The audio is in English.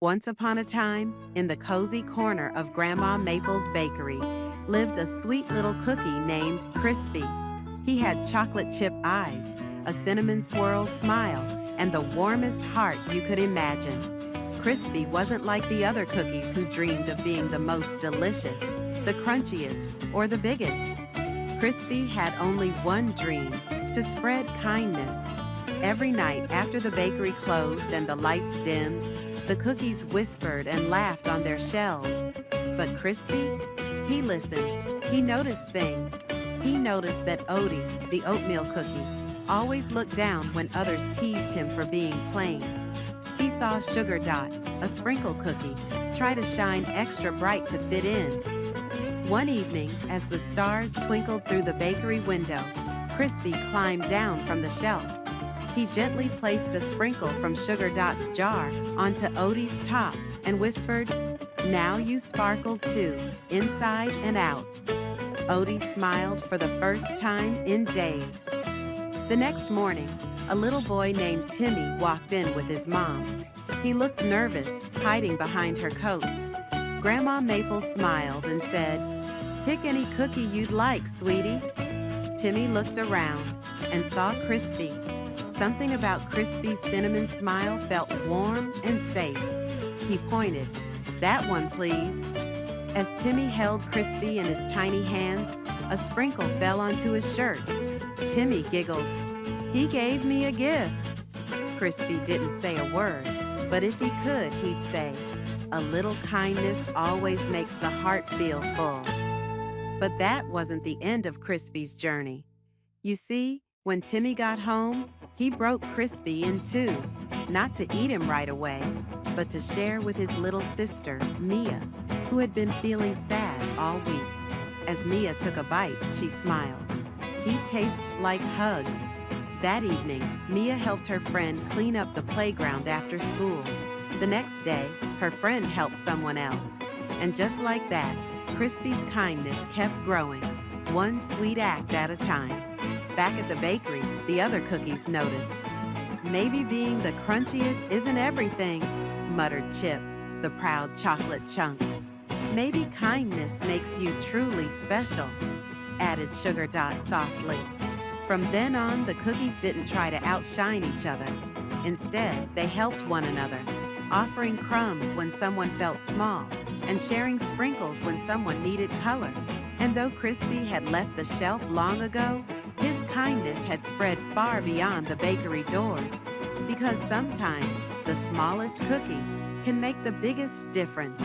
Once upon a time, in the cozy corner of Grandma Maple's bakery, lived a sweet little cookie named Crispy. He had chocolate chip eyes, a cinnamon swirl smile, and the warmest heart you could imagine. Crispy wasn't like the other cookies who dreamed of being the most delicious, the crunchiest, or the biggest. Crispy had only one dream: to spread kindness. Every night after the bakery closed and the lights dimmed, the cookies whispered and laughed on their shelves. But Crispy, he listened. He noticed things. He noticed that Odie, the oatmeal cookie, always looked down when others teased him for being plain. He saw Sugar Dot, a sprinkle cookie, try to shine extra bright to fit in. One evening, as the stars twinkled through the bakery window, Crispy climbed down from the shelf. He gently placed a sprinkle from Sugar Dot's jar onto Odie's top and whispered, "Now you sparkle too, inside and out." Odie smiled for the first time in days. The next morning, a little boy named Timmy walked in with his mom. He looked nervous, hiding behind her coat. Grandma Maple smiled and said, "Pick any cookie you'd like, sweetie." Timmy looked around and saw Crispy. Something about Crispy's cinnamon smile felt warm and safe. He pointed, "That one, please." As Timmy held Crispy in his tiny hands, a sprinkle fell onto his shirt. Timmy giggled. "He gave me a gift." Crispy didn't say a word, but if he could, he'd say, "A little kindness always makes the heart feel full." But that wasn't the end of Crispy's journey. You see, when Timmy got home, he broke Crispy in two, not to eat him right away, but to share with his little sister, Mia, who had been feeling sad all week. As Mia took a bite, she smiled. "He tastes like hugs." That evening, Mia helped her friend clean up the playground after school. The next day, her friend helped someone else. And just like that, Crispy's kindness kept growing, one sweet act at a time. Back at the bakery, the other cookies noticed. "Maybe being the crunchiest isn't everything," muttered Chip, the proud chocolate chunk. "Maybe kindness makes you truly special," added Sugar Dot softly. From then on, the cookies didn't try to outshine each other. Instead, they helped one another, offering crumbs when someone felt small and sharing sprinkles when someone needed color. And though Crispy had left the shelf long ago, his kindness had spread far beyond the bakery doors, because sometimes the smallest cookie can make the biggest difference.